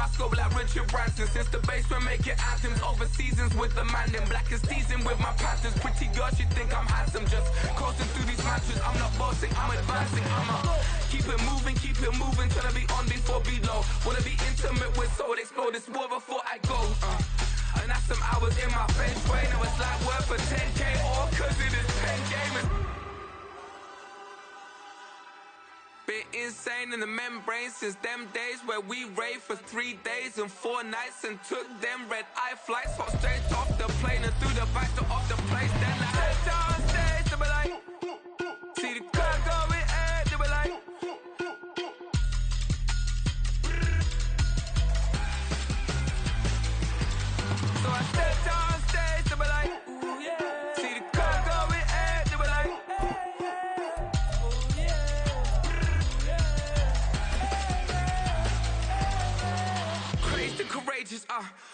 my scope like Richard Branson. Since the basement making anthems over seasons with the man. Then black is seasoned with my patterns. Pretty girls, you think I'm handsome. Just coasting through these matches. I'm not bossing, I'm advancing. Keep it moving, tryna be on before below. Wanna be intimate with soul, explore this war before I go. And that's some hours in my fence way. Now it's like worth for 10K, all cause it is pen gaming. Been insane in the membrane since them days where we raved for 3 days and 4 nights and took them red-eye flights. Hot straight off the plane and through the back door of the place. Then I head down stage, they be like, see the car going ahead, they be like. So I stepped on stage, they be like, ooh yeah. See the car going ahead, they be like, ooh yeah. Crazed and courageous,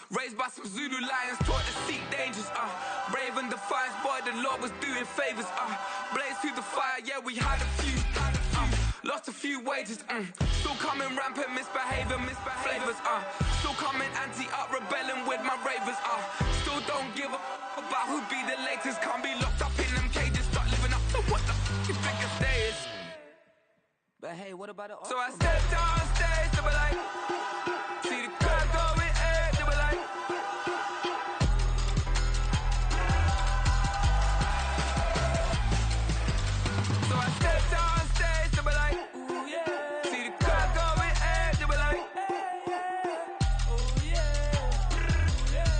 raised by some Zulu lions, taught to seek dangers, brave and defiant, boy, the Lord was doing favors, blaze through the fire, yeah, we had a few, lost a few wages, still coming rampant, misbehavior, flavors, still coming anti-up, rebelling with my ravers, still don't give a about who be the latest, can't be locked up in them cages, start living up to what the you think a day is. But hey, what about it? So I stepped on stage, they were like, see the crowd going ahead, they were like, so I stepped on stage, they were like, ooh yeah. See the crowd going ahead, they were like, oh yeah, ooh yeah.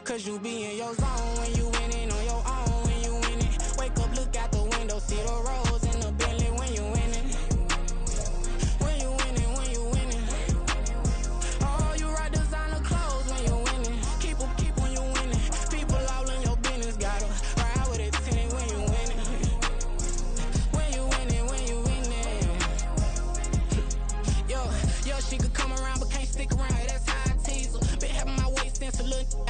Cause you be in your zone when you winning on your own when you winning. Wake up, look out the window, see the rose in the Bentley when you winning. When you winning, when you winning. Oh, you ride designer clothes when you winning. Keep when you winning. People all in your business, gotta ride with it tinted when you winning. When you winning, when you winning. Yo, she could come around but can't stick around. That's how I tease her. Been having my waist since a little.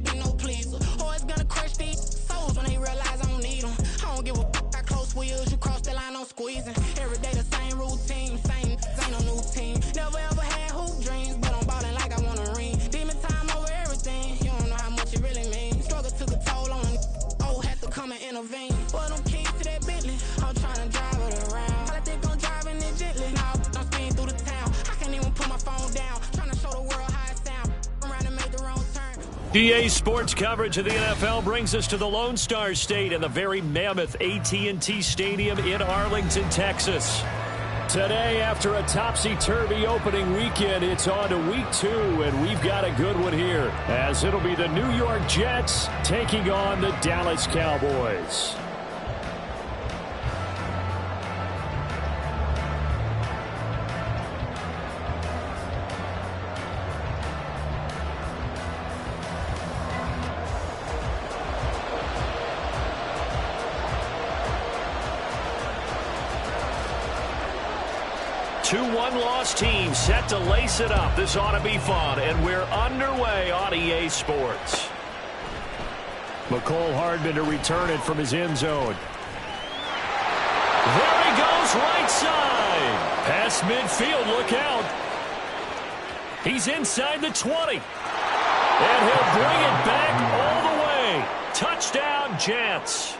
Be no pleaser. Always gonna crush these souls when they realize I don't need them. I don't give a f*** how close wheels, you cross the line, I'm squeezing. Every day the same routine, same, ain't no new team. Never ever had hoop dreams, but I'm ballin' like I want a ring. Demon time over everything, you don't know how much it really means. Struggle took a toll on had to come and intervene. Boy, them keys to that Bentley, I'm trying to drive it around. I think I'm driving it gently. Now I'm speeding through the town. I can't even put my phone down. Trying to show the world how it sound. Around and made the wrong turn. DA Sports coverage of the NFL brings us to the Lone Star State and the very mammoth AT&T Stadium in Arlington, Texas. Today, after a topsy-turvy opening weekend, it's on to week 2, and we've got a good one here, as it'll be the New York Jets taking on the Dallas Cowboys. Two one-loss teams set to lace it up. This ought to be fun, and we're underway on EA Sports. McCole Hardman to return it from his end zone. There he goes, right side. Past midfield, look out. He's inside the 20. And he'll bring it back all the way. Touchdown, Jets.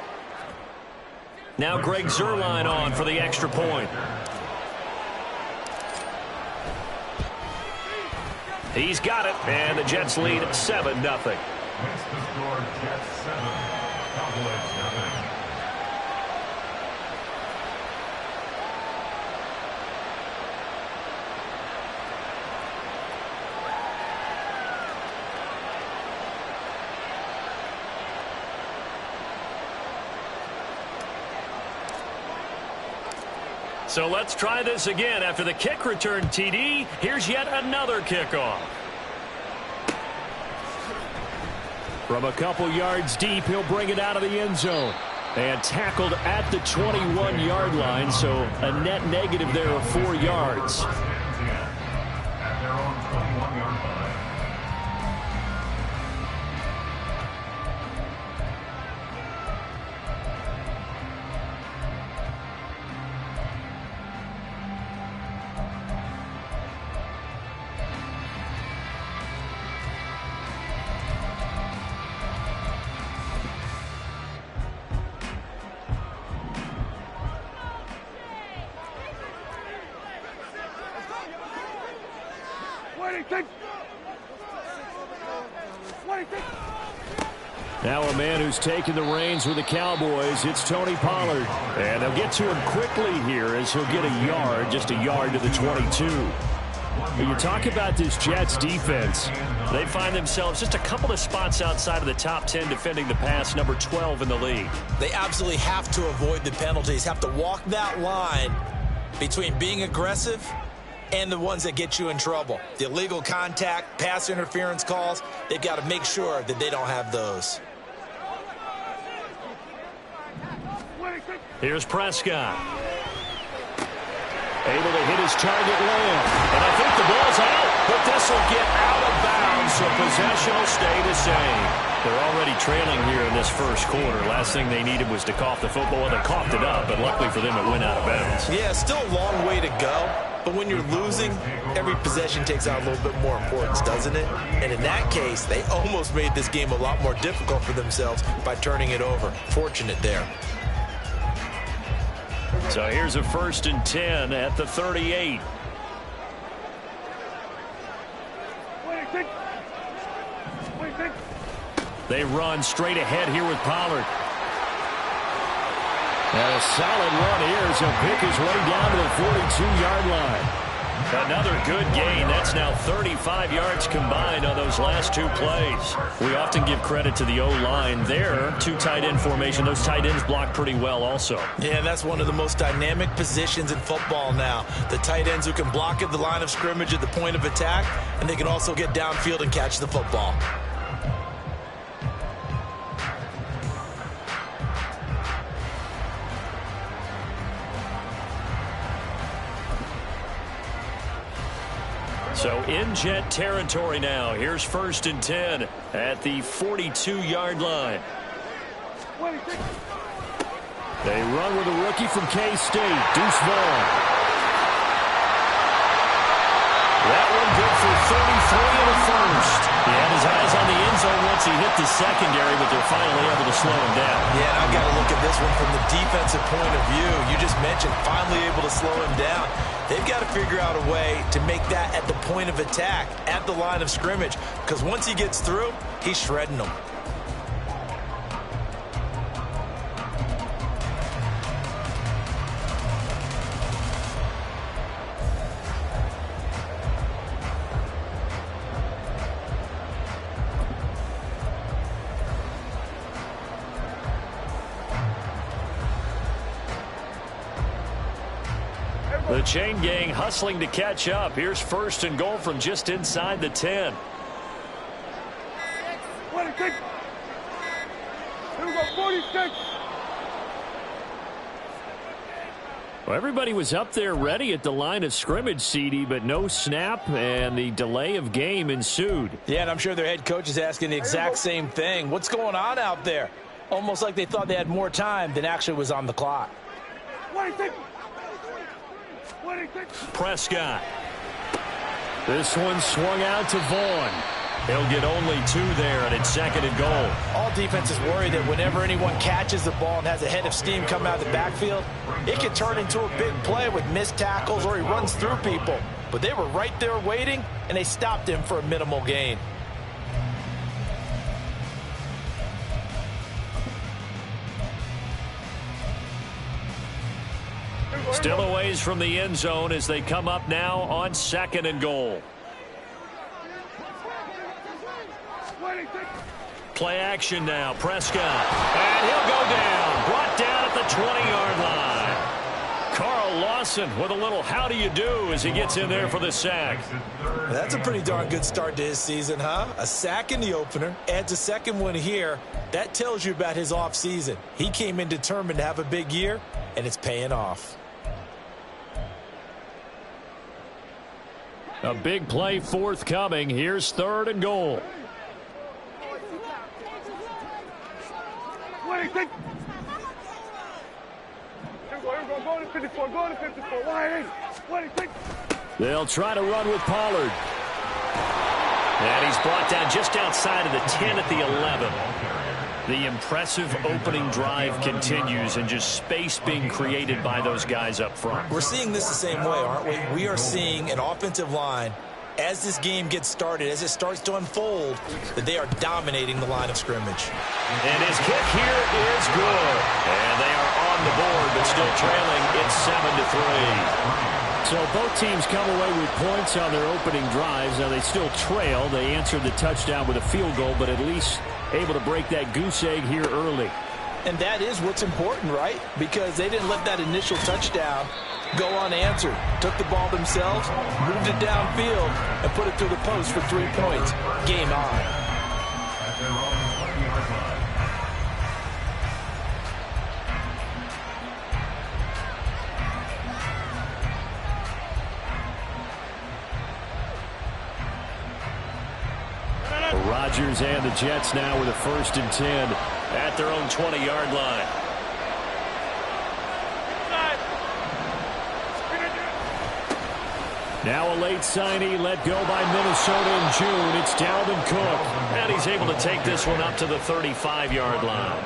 Now Greg Zuerlein on for the extra point. He's got it, and the Jets lead 7-0. Next to score, Jets 7, Cowboys 0. So let's try this again. After the kick return TD, here's yet another kickoff. From a couple yards deep, he'll bring it out of the end zone. And tackled at the 21-yard line, so a net negative there of 4 yards. At their own 21-yard line. Now a man who's taken the reins with the Cowboys, it's Tony Pollard. And they'll get to him quickly here as he'll get a yard, just a yard to the 22. When you talk about this Jets defense, they find themselves just a couple of spots outside of the top 10 defending the pass, number 12 in the league. They absolutely have to avoid the penalties, have to walk that line between being aggressive and the ones that get you in trouble. The illegal contact, pass interference calls, they've got to make sure that they don't have those. Here's Prescott. Able to hit his target Lamb. And I think the ball's out, but this will get out of bounds, so possession will stay the same. They're already trailing here in this first quarter. Last thing they needed was to cough the football. They coughed it up, but luckily for them, it went out of bounds. Yeah, still a long way to go. But when you're losing, every possession takes on a little bit more importance, doesn't it? And in that case, they almost made this game a lot more difficult for themselves by turning it over. Fortunate there. So here's a 1st and 10 at the 38. They run straight ahead here with Pollard. And a solid run here as he'll pick his way down to the 42-yard line. Another good gain. That's now 35 yards combined on those last 2 plays. We often give credit to the O-line there. 2 tight end formation. Those tight ends block pretty well also. Yeah, that's one of the most dynamic positions in football now. The tight ends who can block at the line of scrimmage at the point of attack, and they can also get downfield and catch the football. So in Jet territory now. Here's 1st and 10 at the 42-yard line. They run with a rookie from K-State, Deuce Vaughn. That one good for 33 in the first. He had his eyes on the end zone once he hit the secondary, but they're finally able to slow him down. Yeah, and I've got to look at this one from the defensive point of view. You just mentioned finally able to slow him down. They've got to figure out a way to make that at the point of attack, at the line of scrimmage, because once he gets through, he's shredding them. The chain gang hustling to catch up. Here's 1st and goal from just inside the 10. Here we go, 46. Well, everybody was up there ready at the line of scrimmage, CD, but no snap, and the delay of game ensued. Yeah, and I'm sure their head coach is asking the exact same thing. What's going on out there? Almost like they thought they had more time than actually was on the clock. 26. Prescott. This one swung out to Vaughn. He'll get only 2 there, and it's 2nd and goal. All defenses worry that whenever anyone catches the ball and has a head of steam come out of the backfield, it can turn into a big play with missed tackles or he runs through people. But they were right there waiting, and they stopped him for a minimal gain. Still a ways from the end zone as they come up now on 2nd and goal. Play action now. Prescott. And he'll go down. Brought down at the 20-yard line. Carl Lawson with a little how do you do as he gets in there for the sack. That's a pretty darn good start to his season, huh? A sack in the opener, adds a second one here. That tells you about his offseason. He came in determined to have a big year, and it's paying off. A big play forthcoming. Here's 3rd and goal. Here we go. Go to 54. Go to 54. Wide in. They'll try to run with Pollard. And he's brought down just outside of the 10 at the 11. The impressive opening drive continues, and just space being created by those guys up front. We're seeing this the same way, aren't we? We are seeing an offensive line, as this game gets started, as it starts to unfold, that they are dominating the line of scrimmage. And his kick here is good. And they are on the board, but still trailing. It's 7-3. So both teams come away with points on their opening drives. Now they still trail. They answered the touchdown with a field goal, but at least able to break that goose egg here early. And that is what's important, right? Because they didn't let that initial touchdown go unanswered. Took the ball themselves, moved it downfield, and put it through the post for 3 points. Game on. Rodgers and the Jets now with a 1st and 10 at their own 20-yard line. Now a late signee let go by Minnesota in June. It's Dalvin Cook. And he's able to take this one up to the 35-yard line.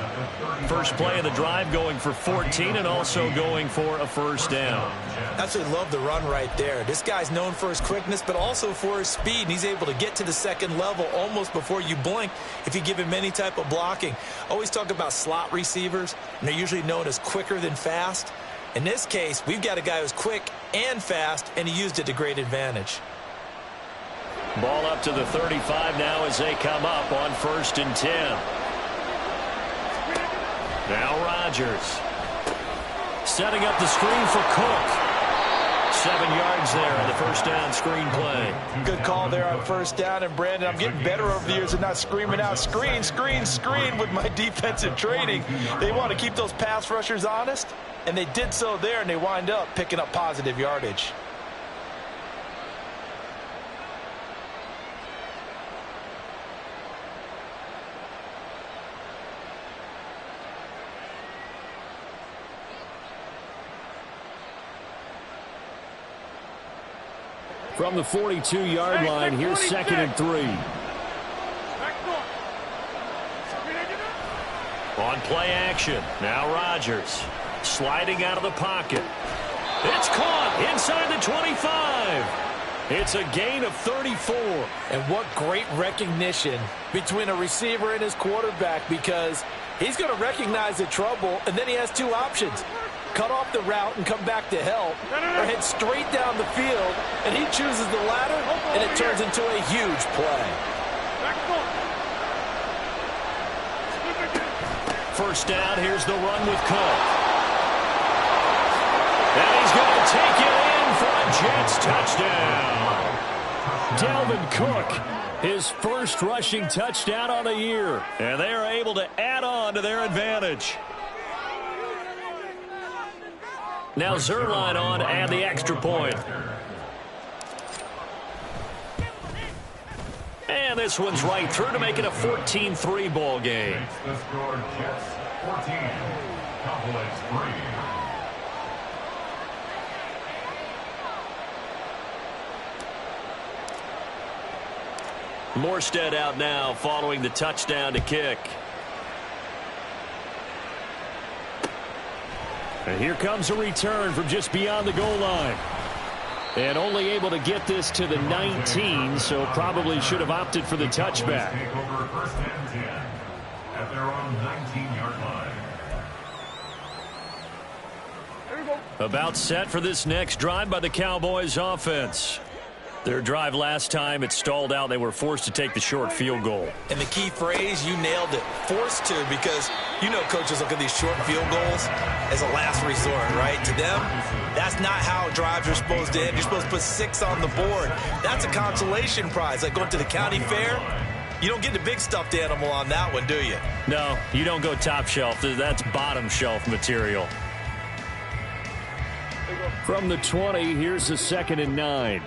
First play of the drive going for 14 and also going for a 1st down. Absolutely love the run right there. This guy's known for his quickness, but also for his speed. And he's able to get to the 2nd level almost before you blink if you give him any type of blocking. Always talk about slot receivers, and they're usually known as quicker than fast. In this case, we've got a guy who's quick and fast, and he used it to great advantage. Ball up to the 35 now as they come up on 1st and 10. Now Rodgers. Setting up the screen for Cook. 7 yards there on the 1st down screen play. Good call there on 1st down. And, Brandon, I'm getting better over the years and not screaming out screen, screen, screen with my defensive training. They want to keep those pass rushers honest, and they did so there, and they wind up picking up positive yardage. From the 42-yard line, here's 2nd and 3. On play action, now Rodgers. Sliding out of the pocket. It's caught inside the 25. It's a gain of 34. And what great recognition between a receiver and his quarterback, because he's going to recognize the trouble, and then he has 2 options. Cut off the route and come back to help, or head straight down the field, and he chooses the latter, and it turns into a huge play. 1st down, here's the run with Cook. And he's going to take it in for a Jets touchdown. Dalvin Cook, his 1st rushing touchdown on the year, and they are able to add on to their advantage. Now Zerline on and the extra point. And this one's right through to make it a 14-3 ball game. The score, Jets 14, Cowboys 3. Morstead out now following the touchdown to kick. And here comes a return from just beyond the goal line. And only able to get this to the 19, so probably should have opted for the touchback. Take over 1st and 10 at their own 19-yard line. About set for this next drive by the Cowboys offense. Their drive last time, it stalled out. They were forced to take the short field goal. And the key phrase, you nailed it, forced to, because you know coaches look at these short field goals as a last resort, right? To them, that's not how drives are supposed to end. You're supposed to put 6 on the board. That's a consolation prize. Like going to the county fair, you don't get the big stuffed animal on that one, do you? No, you don't go top shelf. That's bottom shelf material. From the 20, here's the 2nd and 9.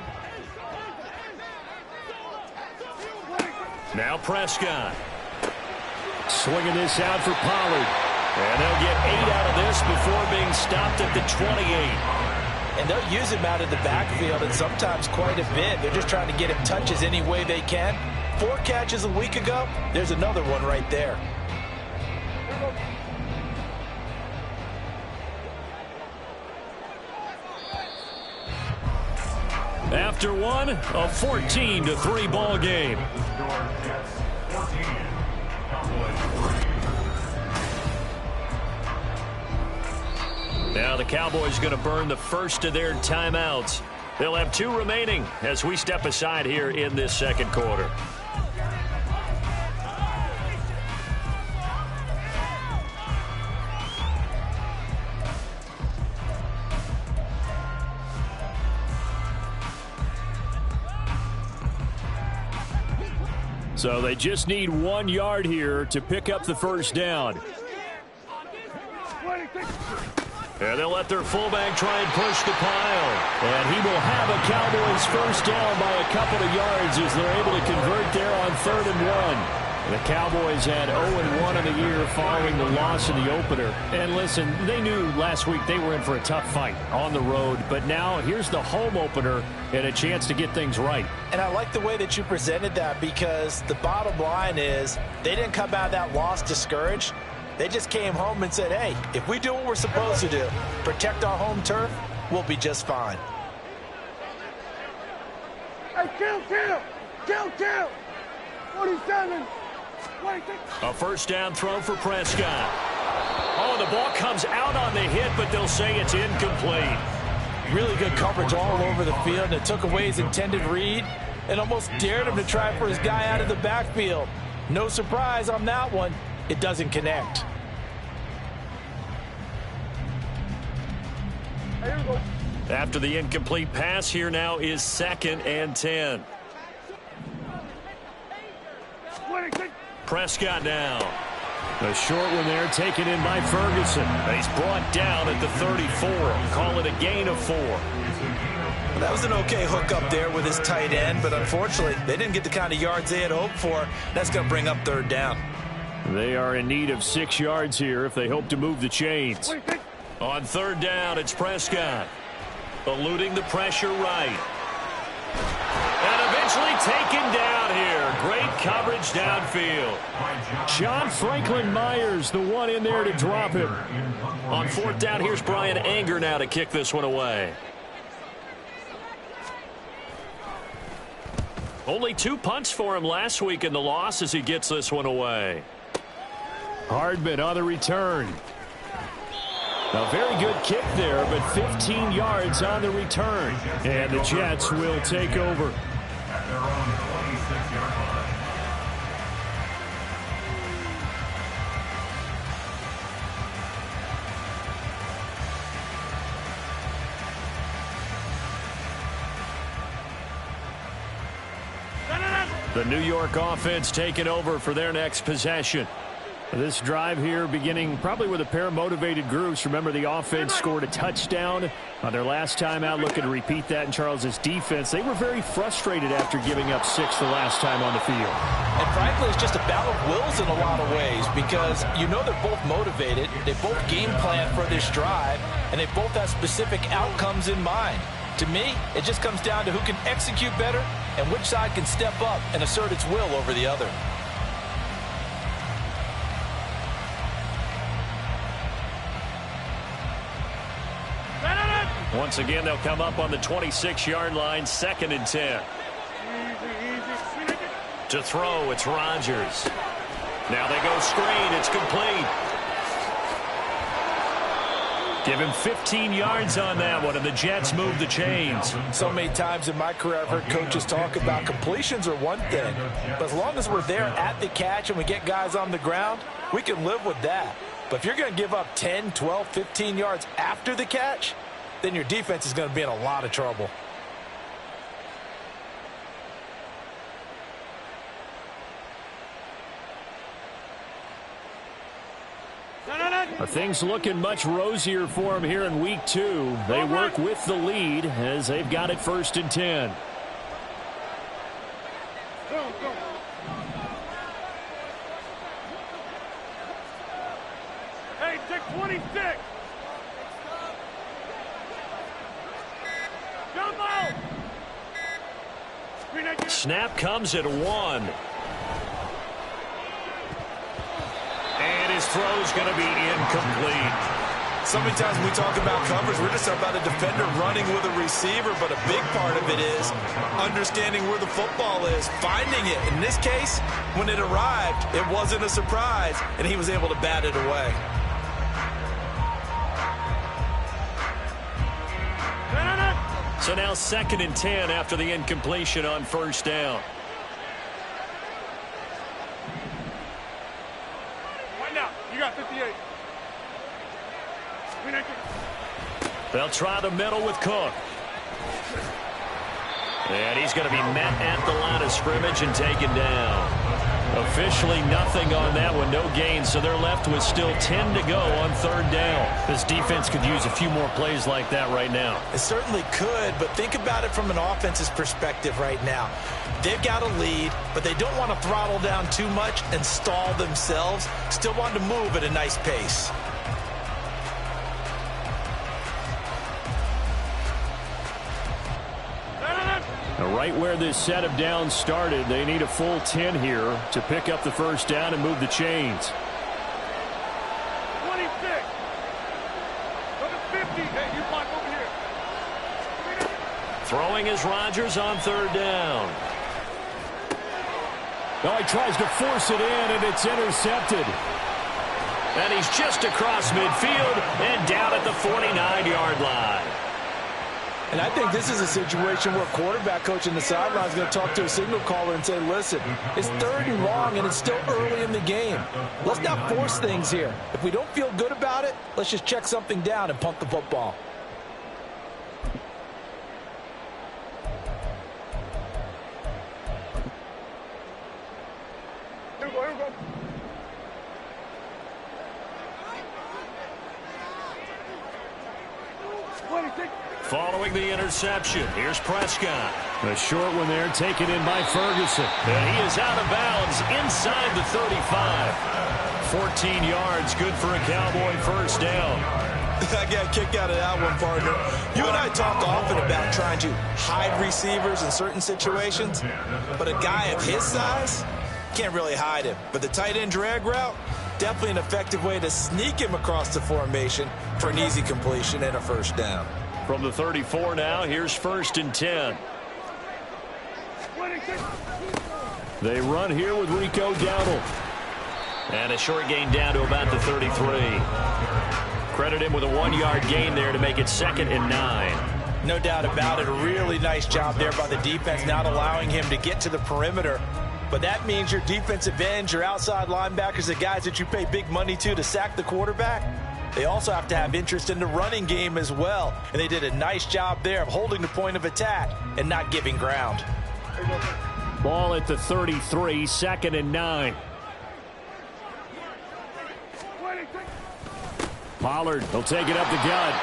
Now Prescott. Swinging this out for Pollard. And they'll get 8 out of this before being stopped at the 28. And they'll use him out of the backfield, and sometimes quite a bit. They're just trying to get him touches any way they can. 4 catches a week ago. There's another one right there. After one, a 14-3 ball game. Now the Cowboys going to burn the first of their timeouts. They'll have 2 remaining as we step aside here in this second quarter. So they just need 1 yard here to pick up the first down. And they'll let their fullback try and push the pile. And he will have a Cowboys first down by a couple of yards as they're able to convert there on 3rd and 1. The Cowboys had 0-1 in the year following the loss in the opener. And listen, they knew last week they were in for a tough fight on the road. But now here's the home opener and a chance to get things right. And I like the way that you presented that, because the bottom line is they didn't come out of that loss discouraged. They just came home and said, hey, if we do what we're supposed to do, protect our home turf, we'll be just fine. Hey, kill! 47! A first down throw for Prescott. Oh, the ball comes out on the hit, but they'll say it's incomplete. Really good coverage all over the field, and it took away his intended read and almost dared him to try for his guy out of the backfield. No surprise on that one. It doesn't connect. After the incomplete pass, here now is 2nd and 10. Prescott now. The short one there taken in by Ferguson. He's brought down at the 34. Call it a gain of 4. Well, that was an okay hook up there with his tight end, but unfortunately, they didn't get the kind of yards they had hoped for. That's going to bring up 3rd down. They are in need of 6 yards here if they hope to move the chains. On 3rd down, it's Prescott. Eluding the pressure right. And eventually taken down here. Great coverage downfield. John Franklin Myers, the one in there to drop him. On 4th down, here's Brian Anger now to kick this one away. Only 2 punts for him last week in the loss as he gets this one away. Hardman on the return. A very good kick there, but 15 yards on the return. And the Jets will take over. At their own 26-yard line. The New York offense taking over for their next possession. This drive here beginning probably with a pair of motivated groups. Remember, the offense scored a touchdown on their last time out. Looking to repeat that in Charles's defense. They were very frustrated after giving up 6 the last time on the field. And frankly, it's just a battle of wills in a lot of ways, because you know they're both motivated. They both game plan for this drive, and they both have specific outcomes in mind. To me, it just comes down to who can execute better and which side can step up and assert its will over the other. Once again, they'll come up on the 26-yard line, 2nd and 10. To throw, it's Rodgers. Now they go screen. It's complete. Give him 15 yards on that one, and the Jets move the chains. So many times in my career I've heard coaches talk about completions are one thing, but as long as we're there at the catch and we get guys on the ground, we can live with that. But if you're going to give up 10, 12, 15 yards after the catch, then your defense is going to be in a lot of trouble. Things looking much rosier for them here in week 2. They work with the lead as they've got it 1st and 10. Go. Hey, take 26. Jump out. Snap comes at 1. And his throw's going to be incomplete. So many times when we talk about coverage, we're just about a defender running with a receiver, but a big part of it is understanding where the football is, finding it. In this case, when it arrived, it wasn't a surprise, and he was able to bat it away. So now 2nd and 10 after the incompletion on 1st down. You got 58. They'll try the middle with Cook. And he's going to be met at the line of scrimmage and taken down. Officially nothing on that one, no gain, so they're left with still 10 to go on 3rd down. This defense could use a few more plays like that right now. It certainly could, but think about it from an offense's perspective right now. They've got a lead, but they don't want to throttle down too much and stall themselves. Still want to move at a nice pace. Right where this set of downs started, they need a full 10 here to pick up the 1st down and move the chains. 26. Number 50. Hey, you block over here. Throwing is Rodgers on 3rd down. Oh, he tries to force it in, and it's intercepted. And he's just across midfield and down at the 49-yard line. And I think this is a situation where quarterback coach in the sideline is going to talk to a signal caller and say, listen, it's 3rd and long and it's still early in the game. Let's not force things here. If we don't feel good about it, let's just check something down and punt the football. Here we go. Following the interception, here's Prescott. A short one there, taken in by Ferguson. And he is out of bounds inside the 35. 14 yards, good for a Cowboy 1st down. I got a kick out of that one, partner. You and I talk often about trying to hide receivers in certain situations, but a guy of his size can't really hide him. But the tight end drag route, definitely an effective way to sneak him across the formation for an easy completion and a 1st down. From the 34 now, here's 1st and 10. They run here with Rico Dowdle. And a short gain down to about the 33. Credit him with a 1-yard gain there to make it 2nd and 9. No doubt about it. A really nice job there by the defense, not allowing him to get to the perimeter. But that means your defensive ends, your outside linebackers, the guys that you pay big money to sack the quarterback, they also have to have interest in the running game as well. And they did a nice job there of holding the point of attack and not giving ground. Ball at the 33, 2nd and 9. Pollard, he'll take it up the gut.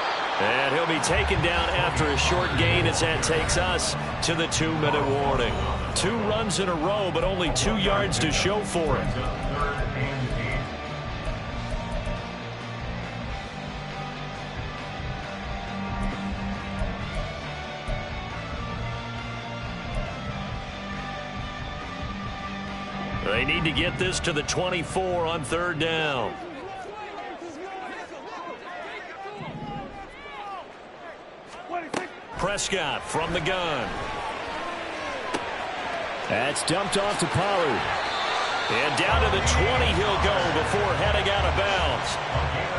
And he'll be taken down after a short gain as that takes us to the 2-minute warning. 2 runs in a row, but only 2 yards to show for it. They need to get this to the 24 on 3rd down. Prescott from the gun. That's dumped off to Pollard. And down to the 20 he'll go before heading out of bounds.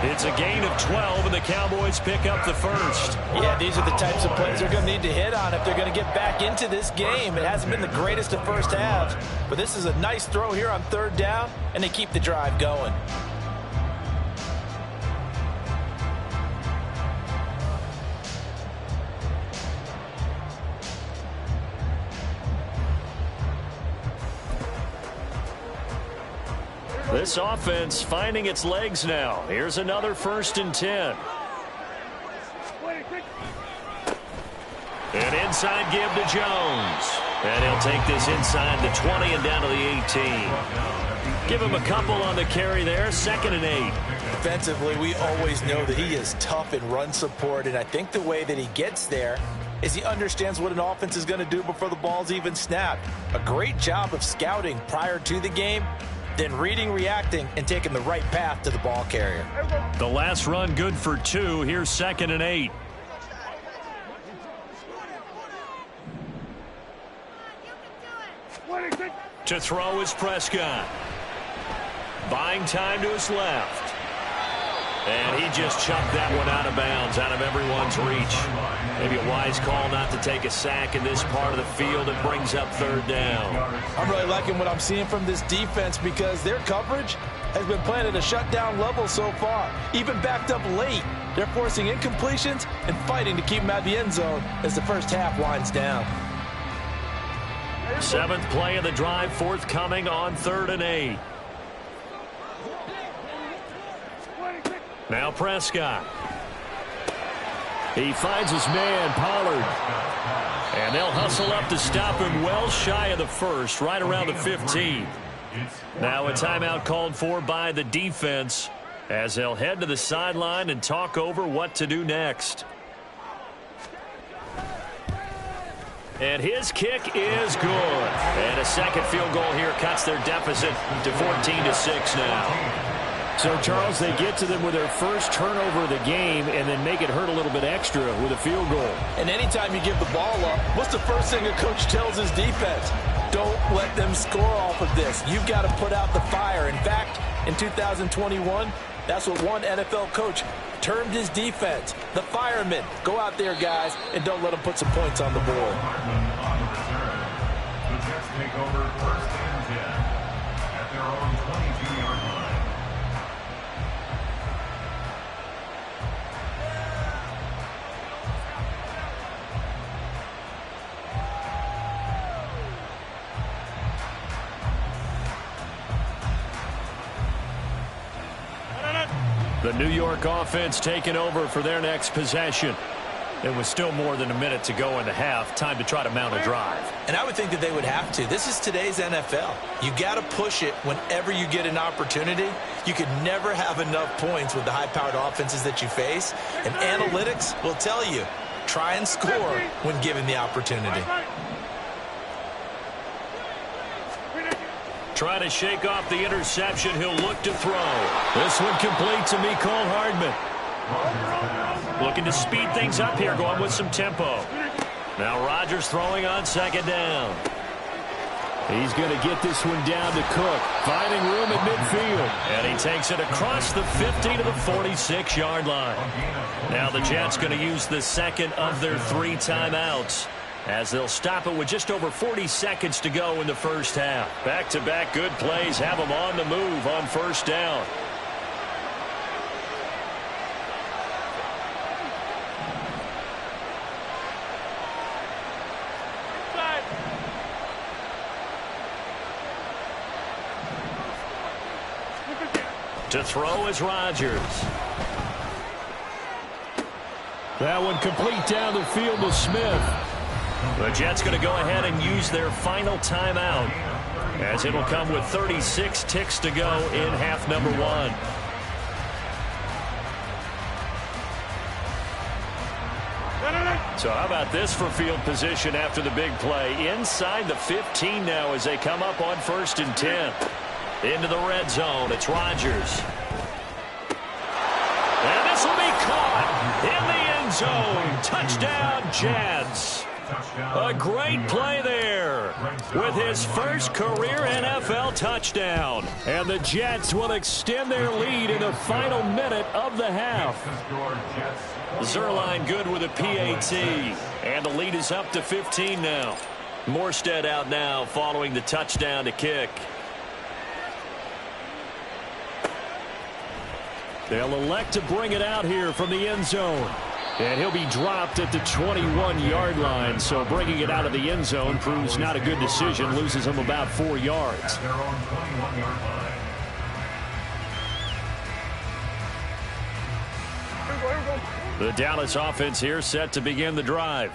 It's a gain of 12, and the Cowboys pick up the first. Yeah, these are the types of plays they're going to need to hit on if they're going to get back into this game. It hasn't been the greatest of first halves, but this is a nice throw here on third down, and they keep the drive going. This offense finding its legs now. Here's another 1st and 10. An inside give to Jones. And he'll take this inside the 20 and down to the 18. Give him a couple on the carry there. 2nd and 8. Defensively, we always know that he is tough in run support, and I think the way that he gets there is he understands what an offense is going to do before the ball's even snapped. A great job of scouting prior to the game, then reading, reacting, and taking the right path to the ball carrier. The last run good for 2. Here's 2nd and 8. To throw is Prescott. Buying time to his left. And he just chucked that one out of bounds, out of everyone's reach. Maybe a wise call not to take a sack in this part of the field. It brings up 3rd down. I'm really liking what I'm seeing from this defense because their coverage has been playing at a shutdown level so far. Even backed up late, they're forcing incompletions and fighting to keep them out of the end zone as the first half winds down. 7th play of the drive forthcoming on 3rd and 8. Now Prescott. He finds his man, Pollard. And they'll hustle up to stop him well shy of the 1st, right around the 15. Now a timeout called for by the defense as they'll head to the sideline and talk over what to do next. And his kick is good. And a 2nd field goal here cuts their deficit to 14-6 now. So, Charles, they get to them with their first turnover of the game and then make it hurt a little bit extra with a field goal. And anytime you give the ball up, what's the first thing a coach tells his defense? Don't let them score off of this. You've got to put out the fire. In fact, in 2021, that's what one NFL coach termed his defense, the firemen. Go out there, guys, and don't let them put some points on the board. The Jets take over 1st and 10 at their own 22-yard line. The New York offense taking over for their next possession. It was still more than a minute to go in the half. Time to try to mount a drive. And I would think that they would have to. This is today's NFL. You got to push it whenever you get an opportunity. You could never have enough points with the high-powered offenses that you face. And analytics will tell you, try and score when given the opportunity. Trying to shake off the interception. He'll look to throw. This one complete to Mecole Hardman. Looking to speed things up here, going with some tempo. Now Rodgers throwing on 2nd down. He's going to get this one down to Cook, finding room at midfield. And he takes it across the 50 to the 46-yard line. Now the Jets going to use the 2nd of their 3 timeouts, as they'll stop it with just over 40 seconds to go in the first half. Back-to-back good plays have them on the move on 1st down. To throw is Rodgers. That one complete down the field to Smith. The Jets going to go ahead and use their final timeout, as it'll come with 36 ticks to go in half number 1. So how about this for field position after the big play? Inside the 15 now as they come up on 1st and 10. Into the red zone, it's Rodgers. And this will be caught in the end zone. Touchdown, Jets. A great play there with his first career NFL touchdown. And the Jets will extend their lead in the final minute of the half. Zerline good with a PAT. And the lead is up to 15 now. Morstead out now following the touchdown to kick. They'll elect to bring it out here from the end zone. And he'll be dropped at the 21-yard line. So bringing it out of the end zone proves not a good decision. Loses him about 4 yards. The Dallas offense here set to begin the drive.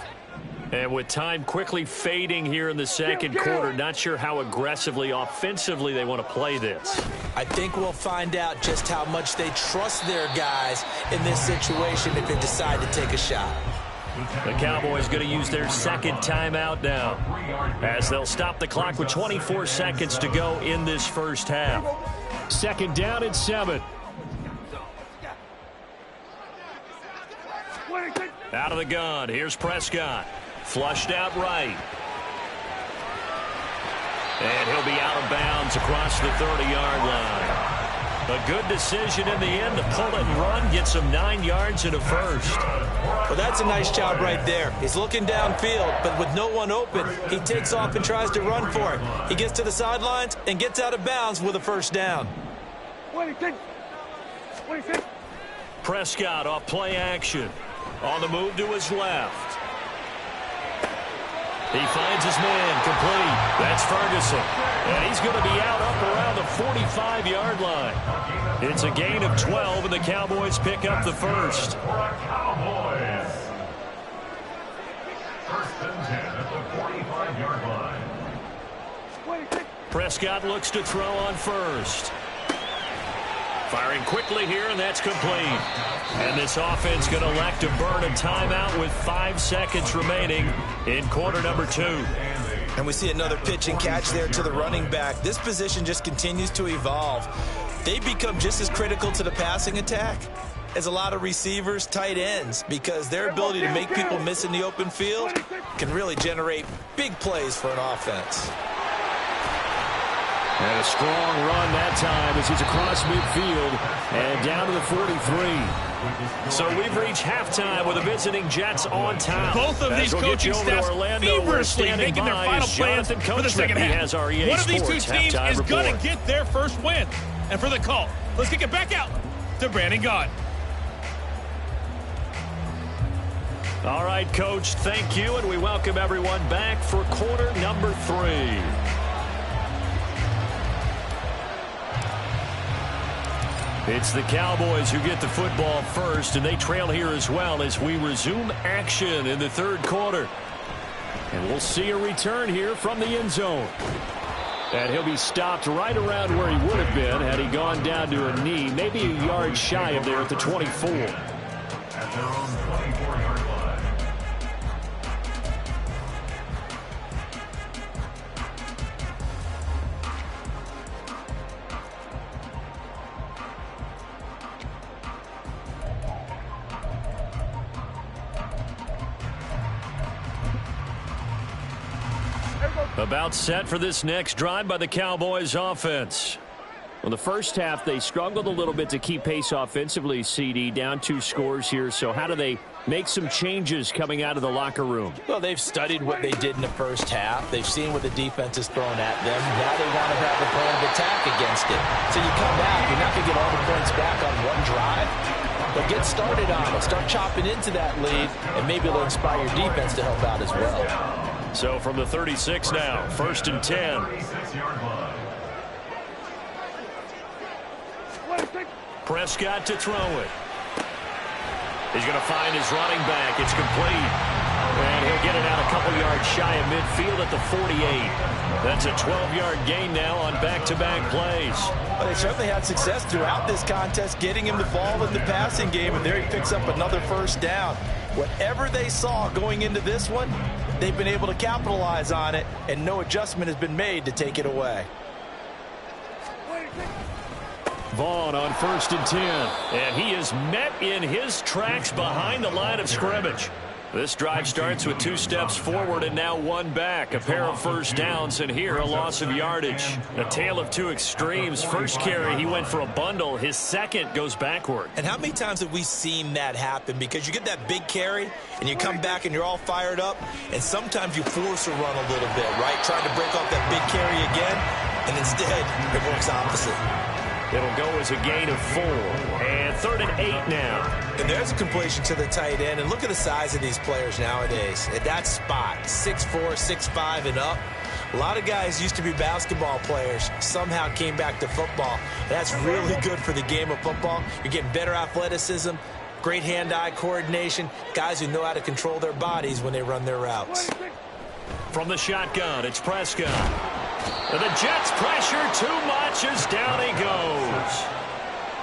And with time quickly fading here in the second quarter, not sure how aggressively, offensively they want to play this. I think we'll find out just how much they trust their guys in this situation if they decide to take a shot. The Cowboys going to use their second timeout now, as they'll stop the clock with 24 seconds to go in this first half. Second down and 7. Out of the gun, here's Prescott. Flushed out right. And he'll be out of bounds across the 30-yard line. A good decision in the end to pull it and run, get some 9 yards and a first. Well, that's a nice job right there. He's looking downfield, but with no one open, he takes off and tries to run for it. He gets to the sidelines and gets out of bounds with a first down. Prescott off play action. On the move to his left. He finds his man complete. That's Ferguson. And he's going to be out up around the 45-yard line. It's a gain of 12, and the Cowboys pick up the first. Cowboys. First and 10 at the 45-yard line. Prescott looks to throw on first. Firing quickly here, and that's complete. And this offense going to elect to burn a timeout with 5 seconds remaining in quarter number 2. And we see another pitch and catch there to the running back. This position just continues to evolve. They become just as critical to the passing attack as a lot of receivers, tight ends, because their ability to make people miss in the open field can really generate big plays for an offense. And a strong run that time as he's across midfield and down to the 43. So we've reached halftime with the visiting Jets on top. Both of these coaching staffs feverishly making their final plans for the second half. One of these two teams is going to get their first win. And for the call, let's kick it back out to Brandon Gaudin. All right, Coach, thank you, and we welcome everyone back for quarter number 3. It's the Cowboys who get the football first, and they trail here as well as we resume action in the third quarter. And we'll see a return here from the end zone. And he'll be stopped right around where he would have been had he gone down to a knee, maybe a yard shy of there at the 24. At their own 24-yard line. About set for this next drive by the Cowboys offense. Well, the first half, they struggled a little bit to keep pace offensively, CD, down 2 scores here. So how do they make some changes coming out of the locker room? Well, they've studied what they did in the first half. They've seen what the defense is throwing at them. Now they want to have a plan of attack against it. So you come back, you're not going to get all the points back on one drive. But get started on it. Start chopping into that lead, and maybe it'll inspire your defense to help out as well. So from the 36 now, first and 10. Prescott to throw it. He's going to find his running back. It's complete. And he'll get it out a couple yards shy of midfield at the 48. That's a 12-yard gain now on back-to-back plays. Well, they certainly had success throughout this contest getting him the ball in the passing game, and there he picks up another first down. Whatever they saw going into this one, they've been able to capitalize on it, and no adjustment has been made to take it away. Vaughn on first and 10. And he is met in his tracks behind the line of scrimmage. This drive starts with 2 steps forward and now 1 back. A pair of first downs, and here a loss of yardage. A tale of 2 extremes. First carry, he went for a bundle. His second goes backward. And how many times have we seen that happen? Because you get that big carry, and you come back and you're all fired up, and sometimes you force a run a little bit, right? Trying to break off that big carry again, and instead it works opposite. It'll go as a gain of 4. And 3rd and 8 now. And there's a completion to the tight end. And look at the size of these players nowadays. At that spot, 6'4", 6'5", and up. A lot of guys used to be basketball players, somehow came back to football. That's really good for the game of football. You're getting better athleticism, great hand-eye coordination, guys who know how to control their bodies when they run their routes. From the shotgun, it's Prescott. And the Jets pressure too much as down he goes.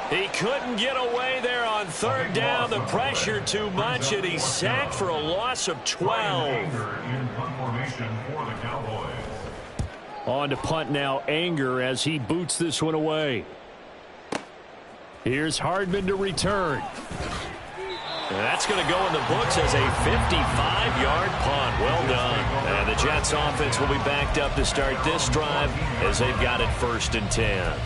He couldn't get away there on 3rd down. The pressure too much, and he's sacked for a loss of 12. On to punt now, Anger, as he boots this one away. Here's Hardman to return. And that's going to go in the books as a 55-yard punt. Well done. And the Jets offense will be backed up to start this drive as they've got it 1st and 10.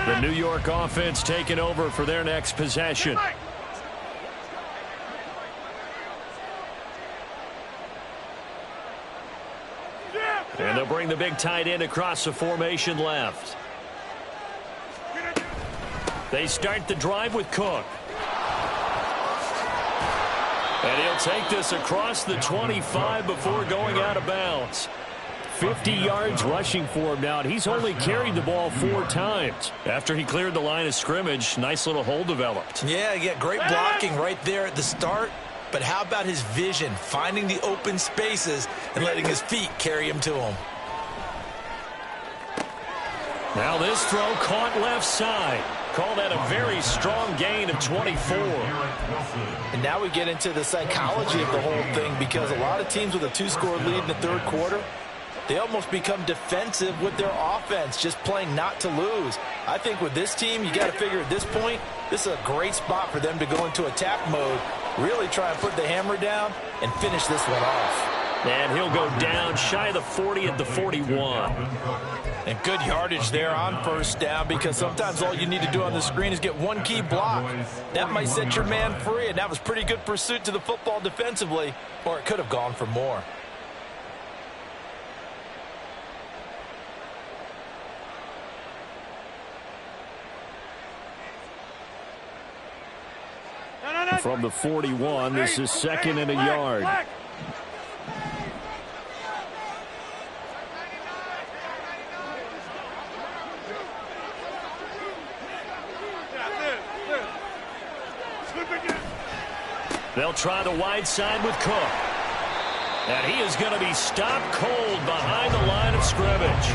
The New York offense taking over for their next possession. And they'll bring the big tight end across the formation left. They start the drive with Cook. And he'll take this across the 25 before going out of bounds. 50 yards rushing for him now, and he's only carried the ball 4 times. After he cleared the line of scrimmage, nice little hole developed. Yeah, great blocking right there at the start. But how about his vision, finding the open spaces and letting his feet carry him to him? Now this throw caught left side. Call that a very strong gain of 24. And now we get into the psychology of the whole thing, because a lot of teams with a 2-score lead in the 3rd quarter, they almost become defensive with their offense, just playing not to lose. I think with this team, you got to figure at this point, this is a great spot for them to go into attack mode, really try and put the hammer down and finish this one off. And he'll go down shy of the 40 at the 41. And good yardage there on 1st down, because sometimes all you need to do on the screen is get 1 key block. That might set your man free, and that was pretty good pursuit to the football defensively, or it could have gone for more. From the 41, this is 2nd and a yard. They'll try the wide side with Cook. And he is going to be stopped cold behind the line of scrimmage.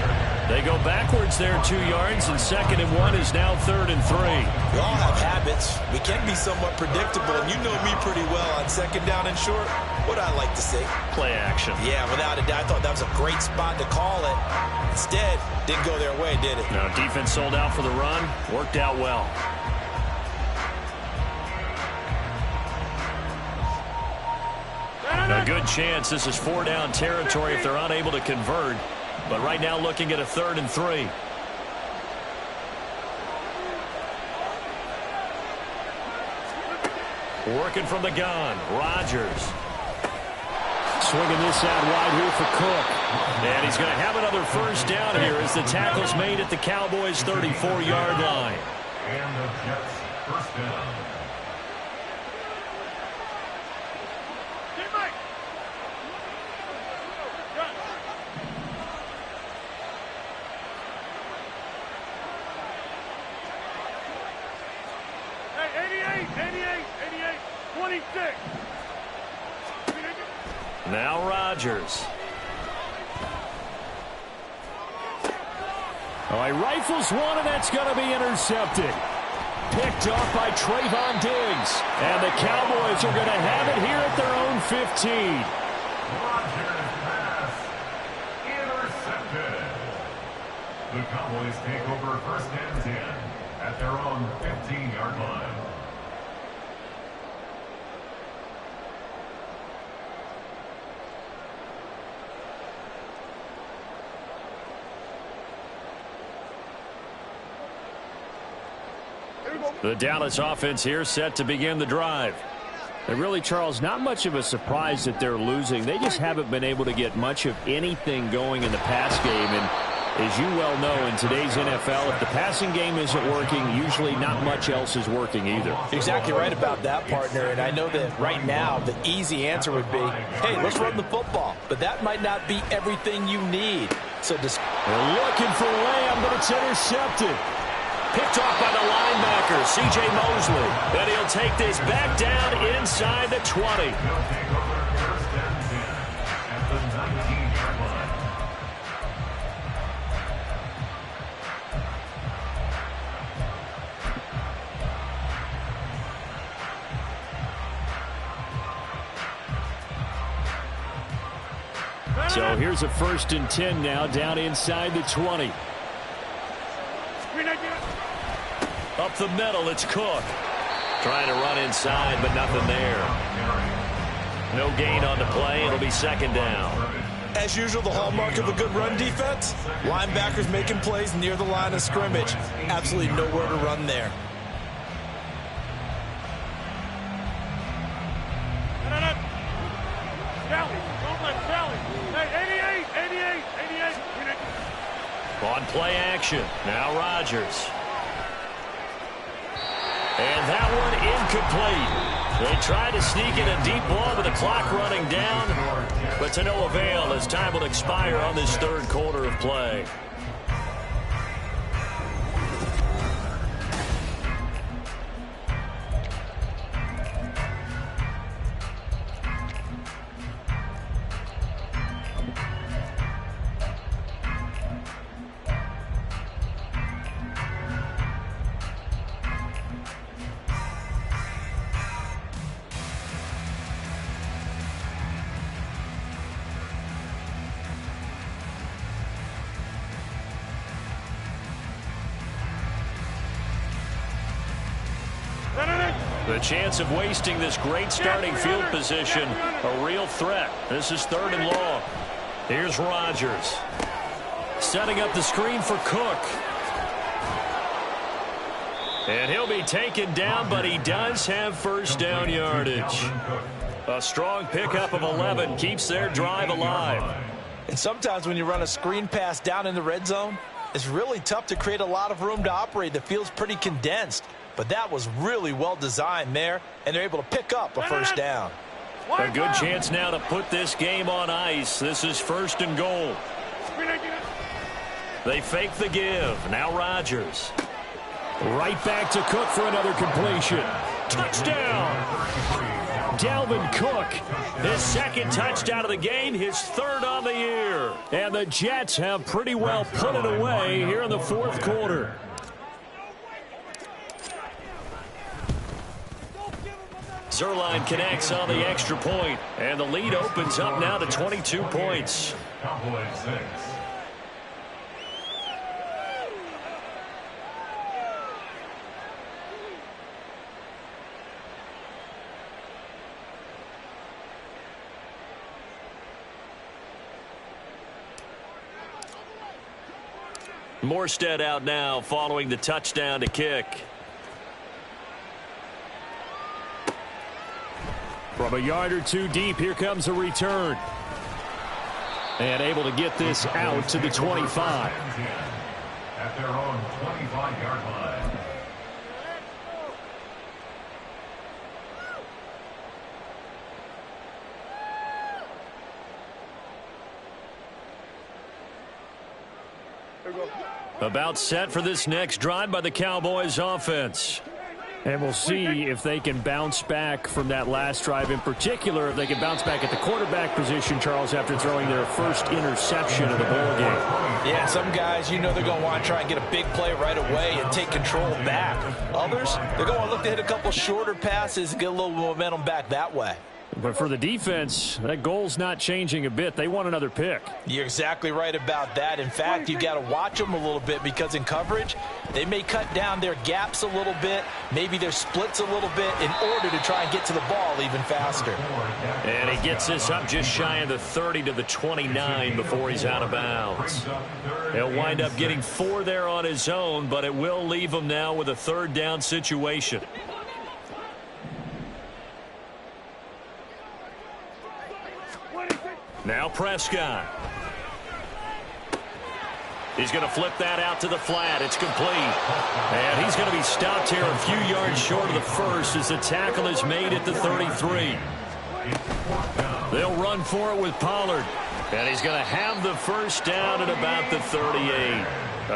They go backwards there 2 yards, and 2nd and 1 is now 3rd and 3. We all have habits. We can be somewhat predictable, and you know me pretty well on 2nd down and short. What I like to see? Play action. Yeah, without a doubt. I thought that was a great spot to call it. Instead, didn't go their way, did it? No, defense sold out for the run. Worked out well. A good chance this is 4-down territory if they're unable to convert. But right now looking at a 3rd and 3. Working from the gun, Rodgers. Swinging this out wide here for Cook. And he's going to have another 1st down here as the tackle's made at the Cowboys' 34-yard line. And the Jets 1st down. Now Rodgers. He rifles one, and that's going to be intercepted. Picked off by Trayvon Diggs. And the Cowboys are going to have it here at their own 15. Rodgers' pass intercepted. The Cowboys take over 1st and 10 at their own 15-yard line. The Dallas offense here set to begin the drive. And really, Charles, not much of a surprise that they're losing. They just haven't been able to get much of anything going in the pass game. And as you well know, in today's NFL, if the passing game isn't working, usually not much else is working either. Exactly right about that, partner. And I know that right now the easy answer would be, hey, let's run the football. But that might not be everything you need. So just they're looking for Lamb, but it's intercepted. Picked off by the linebacker, C.J. Mosley. And he'll take this back down inside the 20. They'll take over 1st and 10 at the 19-yard line. So here's a 1st and 10 now down inside the 20. Up the middle, it's Cook. Trying to run inside, but nothing there. No gain on the play. It'll be 2nd down. as usual, the hallmark of a good run defense, linebackers making plays near the line of scrimmage. Absolutely nowhere to run there. On play action. Now Rodgers. And that one incomplete. They tried to sneak in a deep ball with the clock running down, but to no avail as time will expire on this third quarter of play. The chance of wasting this great starting field position, a real threat. This is 3rd and long. Here's Rodgers. Setting up the screen for Cook. And he'll be taken down, but he does have first down yardage. A strong pickup of 11 keeps their drive alive. And sometimes when you run a screen pass down in the red zone, it's really tough to create a lot of room to operate. The field's pretty condensed. But that was really well designed there, and they're able to pick up a first down. A good chance now to put this game on ice. This is 1st and goal. They fake the give. Now Rodgers. Right back to Cook for another completion. Touchdown! Dalvin Cook, his 2nd touchdown of the game, his 3rd on the year. And the Jets have pretty well put it away here in the 4th quarter. Zerline connects on the extra point, and the lead opens up now to 22 points. Cowboys 6. Morstead out now following the touchdown to kick. From a yard or two deep, here comes a return. And able to get this out to the 25. At their own 25-yard line. About set for this next drive by the Cowboys offense. And we'll see if they can bounce back from that last drive. In particular, if they can bounce back at the quarterback position, Charles, after throwing their first interception of the ball game. Yeah, some guys, you know they're going to want to try and get a big play right away and take control back. Others, they're going to look to hit a couple shorter passes and get a little momentum back that way. But for the defense, that goal's not changing a bit. They want another pick. You're exactly right about that. In fact, you got to watch them a little bit because in coverage, they may cut down their gaps a little bit, maybe their splits a little bit in order to try and get to the ball even faster. And he gets this up just shy of the 30 to the 29 before he's out of bounds. He'll wind up getting 4 there on his own, but it will leave him now with a third down situation. Now Prescott. He's going to flip that out to the flat. It's complete. And he's going to be stopped here a few yards short of the first as the tackle is made at the 33. They'll run for it with Pollard. And he's going to have the first down at about the 38.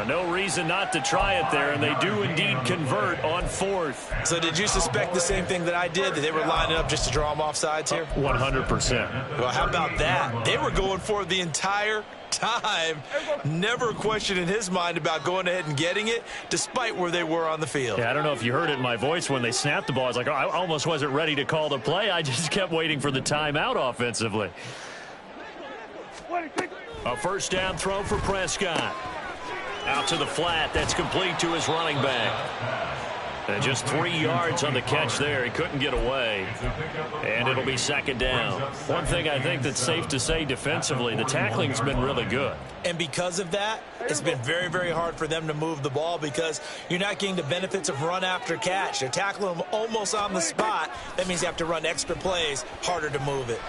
No reason not to try it there, and they do indeed convert on 4th. So did you suspect the same thing that I did, that they were lining up just to draw them off sides here? 100%. Well, how about that? They were going for it the entire time. Never a question in his mind about going ahead and getting it, despite where they were on the field. Yeah, I don't know if you heard it in my voice when they snapped the ball. I was like, oh, I almost wasn't ready to call the play. I just kept waiting for the timeout offensively. A first down throw for Prescott. Out to the flat. That's complete to his running back. And just 3 yards on the catch there. He couldn't get away. And it'll be second down. One thing I think that's safe to say defensively, the tackling's been really good. And because of that, it's been very, very hard for them to move the ball because you're not getting the benefits of run after catch. They're tackling them almost on the spot. That means you have to run extra plays, harder to move it.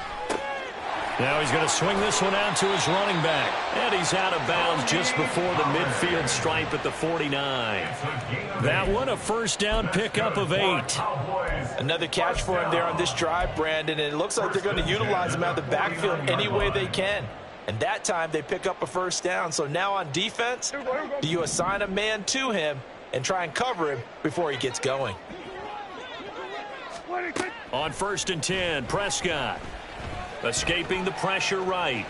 Now he's going to swing this one out to his running back. And he's out of bounds just before the midfield stripe at the 49. That one, a first down pickup of 8. Another catch for him there on this drive, Brandon, and it looks like they're going to utilize him out of the backfield any way they can. And that time they pick up a first down. So now on defense, do you assign a man to him and try and cover him before he gets going? On 1st and 10, Prescott. Escaping the pressure right.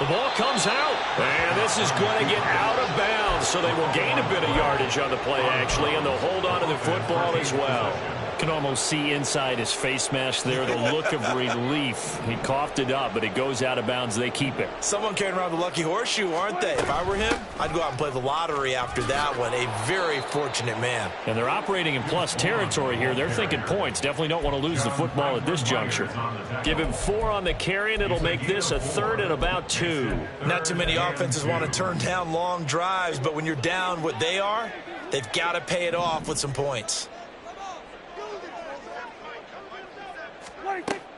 The ball comes out. And this is going to get out of bounds, so they will gain a bit of yardage on the play, actually, and they'll hold on to the football as well. Can almost see inside his face mask there the look of relief. He coughed it up, but it goes out of bounds. They keep it. Someone carrying around the lucky horseshoe, aren't they? If I were him, I'd go out and play the lottery after that one. A very fortunate man. And they're operating in plus territory here. They're thinking points. Definitely don't want to lose the football at this juncture. Give him 4 on the carry, and it'll make this a 3rd and about 2. Not too many offenses want to turn down long drives, but when you're down what they are, they've got to pay it off with some points.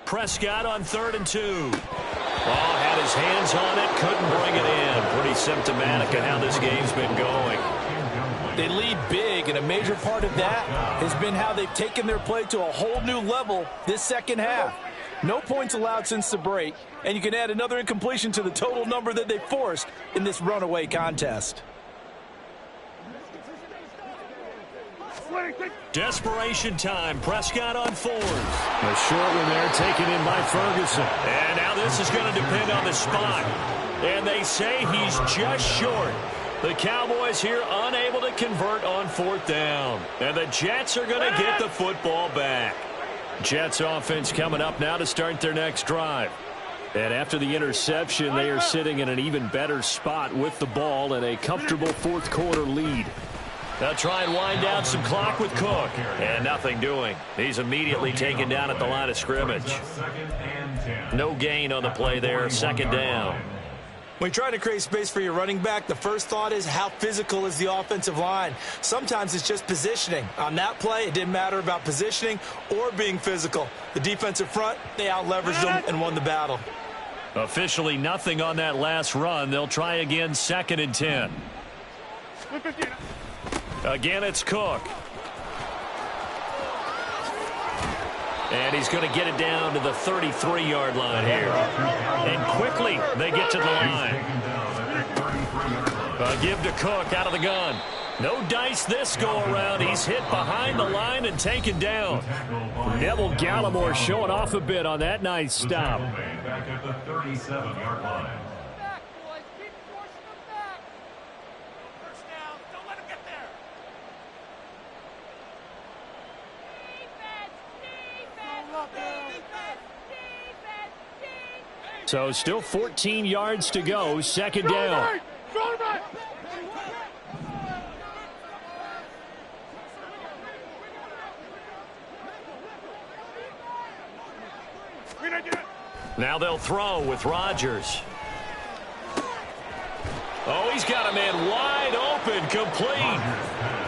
Prescott on 3rd and 2. Oh, had his hands on it, couldn't bring it in. Pretty symptomatic of how this game's been going. They lead big, and a major part of that has been how they've taken their play to a whole new level this second half. No points allowed since the break, and you can add another incompletion to the total number that they forced in this runaway contest. Desperation time. Prescott on 4th. A short one there taken in by Ferguson. And now this is going to depend on the spot. And they say he's just short. The Cowboys here unable to convert on 4th down. And the Jets are going to get the football back. Jets offense coming up now to start their next drive. And after the interception, they are sitting in an even better spot with the ball and a comfortable 4th quarter lead. They'll try and wind down some clock with Cook. And nothing doing. He's immediately taken down at the line of scrimmage. No gain on the play there. 2nd down. When you try to create space for your running back, the first thought is how physical is the offensive line. Sometimes it's just positioning. On that play, it didn't matter about positioning or being physical. The defensive front, they out-leveraged them and won the battle. Officially nothing on that last run. They'll try again 2nd and 10. Again, it's Cook. And he's going to get it down to the 33-yard line here. And quickly, they get to the line. Give to Cook out of the gun. No dice this go-around. He's hit behind the line and taken down. Neville Gallimore showing off a bit on that nice stop. Back at the 37-yard line. So still 14 yards to go. Second down. Now they'll throw with Rodgers. Oh, he's got a man wide open, complete.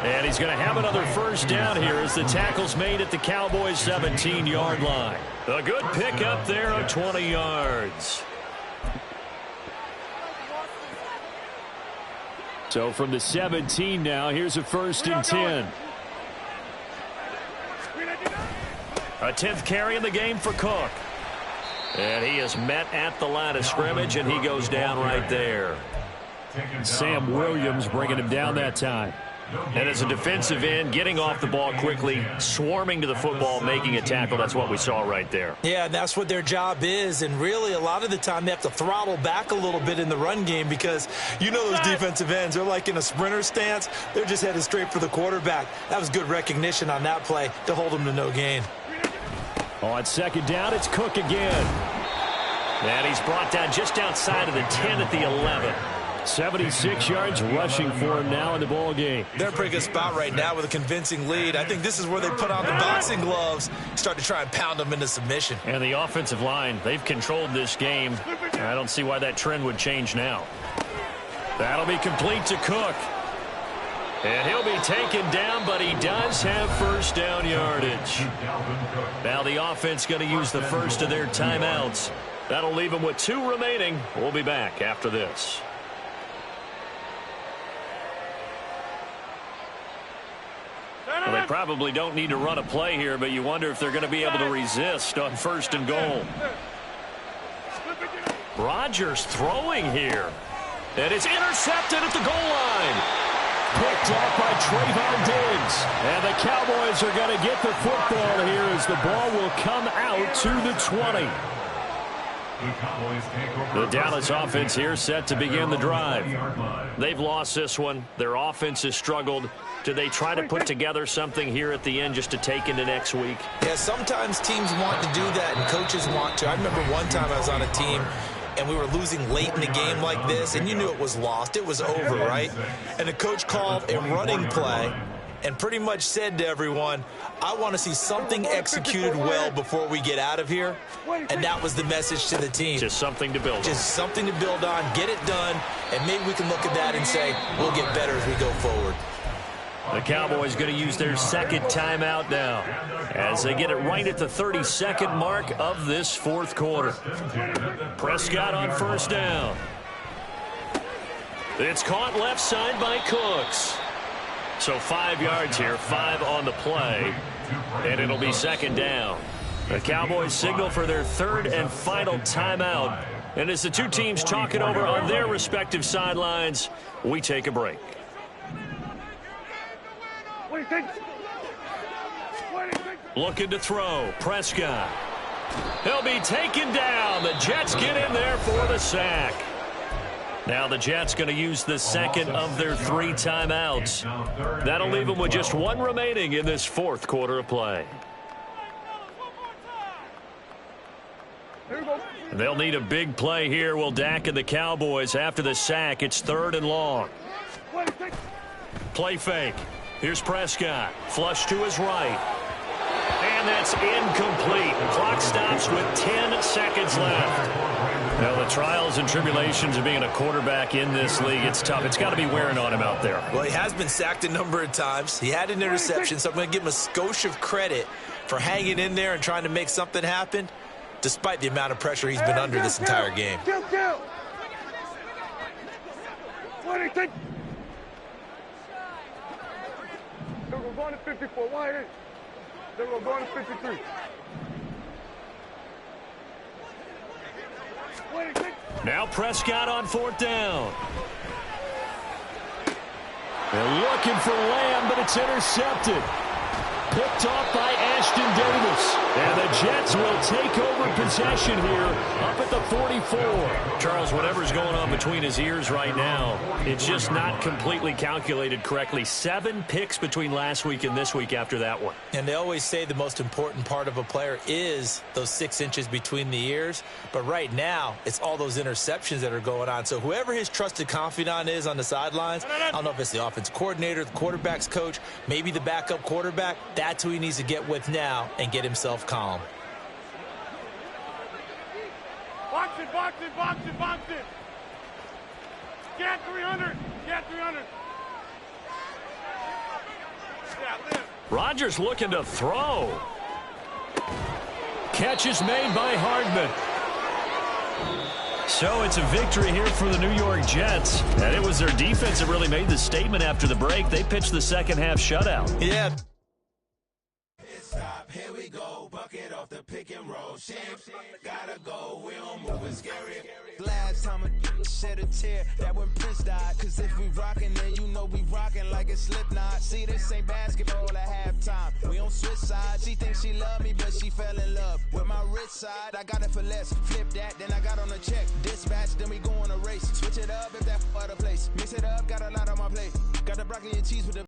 And he's going to have another first down here as the tackle's made at the Cowboys' 17-yard line. A good pickup there of 20 yards. So from the 17 now, here's a 1st and 10. A 10th carry in the game for Cook. And he is met at the line of scrimmage, and he goes down right there. Sam Williams bringing him down that time. And as a defensive end, getting off the ball quickly, swarming to the football, making a tackle, that's what we saw right there. Yeah, and that's what their job is. And really, a lot of the time, they have to throttle back a little bit in the run game because you know those defensive ends, they're like in a sprinter stance. They're just headed straight for the quarterback. That was good recognition on that play to hold them to no gain. On second down, it's Cook again. And he's brought down just outside of the 10 at the 11. 76 yards rushing for him now in the ball game. They're in a pretty good spot right now with a convincing lead. I think this is where they put on the boxing gloves, start to try and pound them into submission. And the offensive line, they've controlled this game. I don't see why that trend would change now. That'll be complete to Cook. And he'll be taken down, but he does have first down yardage. Now the offense going to use the first of their timeouts. That'll leave them with 2 remaining. We'll be back after this. Well, they probably don't need to run a play here, but you wonder if they're going to be able to resist on 1st and goal. Rodgers throwing here. And it's intercepted at the goal line. Picked off by Trayvon Diggs. And the Cowboys are going to get the football here as the ball will come out to the 20. The Dallas offense here set to begin the drive. They've lost this one. Their offense has struggled. Do they try to put together something here at the end just to take into next week? Yeah, sometimes teams want to do that and coaches want to. I remember one time I was on a team and we were losing late in the game like this, and you knew it was lost. It was over, right? And the coach called a running play and pretty much said to everyone, I want to see something executed well before we get out of here. And that was the message to the team. Just something to build on. Just something to build on, get it done, and maybe we can look at that and say, we'll get better as we go forward. The Cowboys going to use their 2nd timeout now as they get it right at the 32nd mark of this 4th quarter. Prescott on 1st down. It's caught left side by Cooks. So 5 yards here, 5 on the play, and it'll be 2nd down. The Cowboys signal for their 3rd and final timeout. And as the two teams talk it over on their respective sidelines, we take a break. Looking to throw. Prescott. He'll be taken down. The Jets get in there for the sack. Now the Jets going to use the 2nd of their 3 timeouts. That'll leave them with just 1 remaining in this 4th quarter of play. They'll need a big play here. Will Dak and the Cowboys after the sack. It's 3rd and long. Play fake. Here's Prescott. Flush to his right. And that's incomplete. Clock stops with 10 seconds left. Now, the trials and tribulations of being a quarterback in this league, it's tough. It's got to be wearing on him out there. Well, he has been sacked a number of times. He had an interception, so I'm going to give him a skosh of credit for hanging in there and trying to make something happen, despite the amount of pressure he's been under this entire game. We're going to 54. Why ain't? Then we're going to 53. Now Prescott on 4th down. They're looking for Lamb, but it's intercepted. picked off by Ashton Davis. And the Jets will take over possession here up at the 44. Charles, whatever's going on between his ears right now, it's just not completely calculated correctly. 7 picks between last week and this week after that one. And they always say the most important part of a player is those 6 inches between the ears. But right now, it's all those interceptions that are going on. So whoever his trusted confidant is on the sidelines, I don't know if it's the offense coordinator, the quarterback's coach, maybe the backup quarterback, that's who he needs to get with now and get himself calm. Box it, box it, box it, box it. Get 300. Get 300. Yeah, live. Rodgers looking to throw. Catch is made by Hardman. So it's a victory here for the New York Jets. And it was their defense that really made the statement after the break. They pitched the second half shutout. Yeah. Stop, here we go, bucket off the pick and roll. Gotta go, we don't move, it's scary. Last time a shed a tear, that when Prince died. Cause if we rockin', then you know we rockin' like a Slipknot. See, this ain't basketball at halftime. We on switch sides. She thinks she love me, but she fell in love with my rich side. I got it for less. Flip that, then I got on a check. Dispatch, then we go on a race. Switch it up if that other place. Mix it up, got a lot on my plate. Got the broccoli and cheese with the